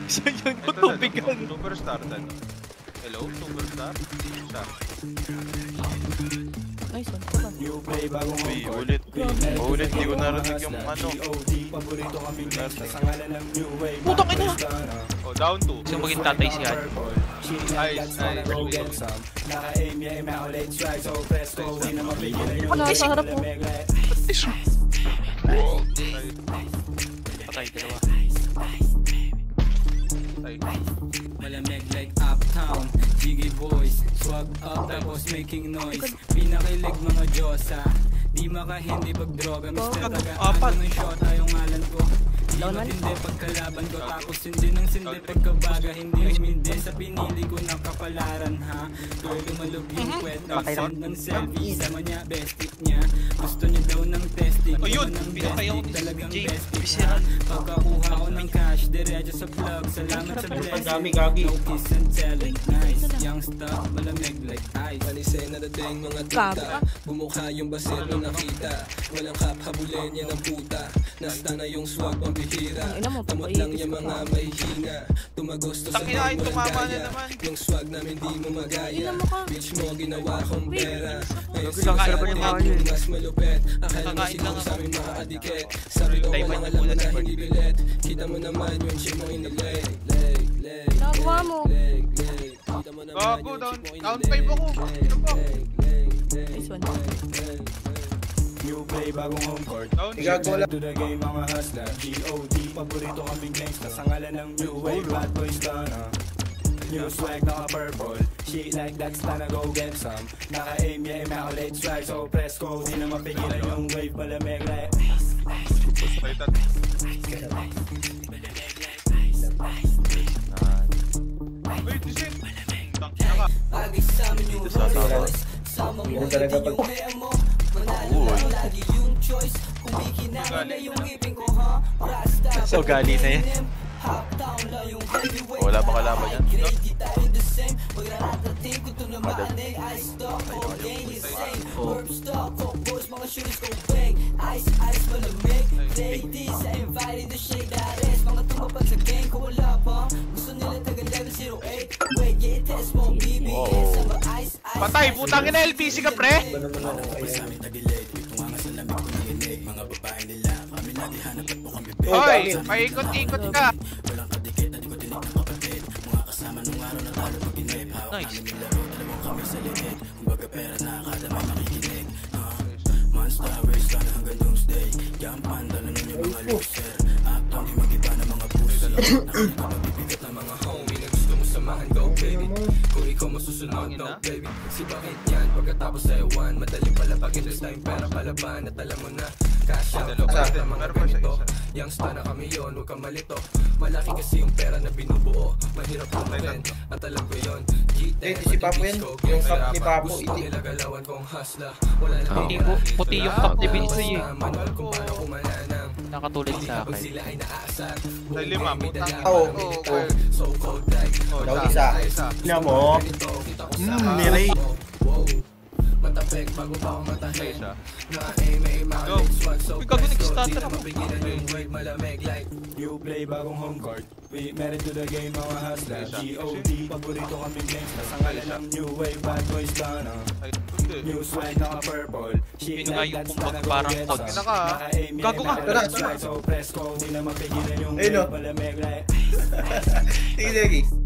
Isa yan yung tubig yan. Superstar dan. Hello, superstar. Star. Nice one. Uy, ulit. Ulit, di ko narinig yung ano. Putang ina! Oh, down 2. Gusto maging tatay si Han. Nice. Wala sa harap mo. Patay, dalawa. Malamig like uptown, Jiggy boys, swag up tapos making noise. Pinakilig mga Diyosa, di makahindi pag droga. Mister tagaan ng shot, yung ngalan ko. Di matindi pagkalaban ko, tapos hindi ng sindi pagkabaga. Hindi humindi sa pinili ko ng kapalaran ha. Girl lumalog yung kwet, nag-send ng selfie. Sama niya, bestie niya. Gusto niya daw ng testing. Ayun, bestie, talagang bestie ha. Pagkakuha ko ng cash, diretso sa plug. Salamat sa blessing, no kiss and telling. Nice, young stuff, malamig like ice. Panisay na dating mga tuta, bumukha yung basit nung nakita. Walang kap, habulin yan ang puta. Nasta na yung swag pambihira. Tamot lang yung mga mahihina. Tumagos to sa mga walang daya. Yung swag namin di mo magaya. Bitch mo ginawa kong pera. Ngayon sinasabi yung mas malupet. Akala mo siguro sa aming mga adikit. Sabi ko mga alam na hindi bilet. Kita mo naman yung chick mong inileg. Nagawa mo. Gago, down 5 ako. Ano ba? Nice one. New play bagong home court. Igagawa lang to the game mga hustler. G.O.D. paborito kaming gangsta. Sa ngalan ng new wave, bad boys gonna. New swag naka purple. Shit like that, sana go get some. Naka-aim, yeah, immaculate strike. So press go, di na mapigilan yung wave. Malamig like wait, listen. Tangina ka. Pagi sa amin yung voice. Sama mo talaga pag... So gali na yan. Wala pa kalaban yan. Patay, putang ina, LPC ka pre. Hoy, paikot-ikot ka. Nice. Kung ikaw masusunod, don't baby. Si bakit yan, pagkatapos sa ewan. Madaling palapagin, this time pera palaban. At alam mo na, cash out sa mga ganito. Youngsta na kami yun, huwag kang malito. Malaki kasi yung pera na binubuo. Mahirap pumarin, at alam ko yun. Si Papo yan, yung cup ni Papo. Gusto nila galawan kong hasla. Puti yung cup ni Binsoy eh. Manual kung paano kumananang. Nakatulad sa akin. Sila ay naasar. Sa lima, putang ina. Oo. So cold like. Daw isa. Tingnan mo. Niray. Matapek bago pa ako matahin. Go. Uy, gago, nag-stutter ako. New play bagong home court. We married to the game mga hustler. G.O.D. paborito kaming gangsta. Sa ngalan ng new wave, bad boys gonna. New swag naka purple. Yun nga yung kumbag parang pod. Gago ka. So press ko, di na mapigilan yung ayun o. malamig like. Sige, sige.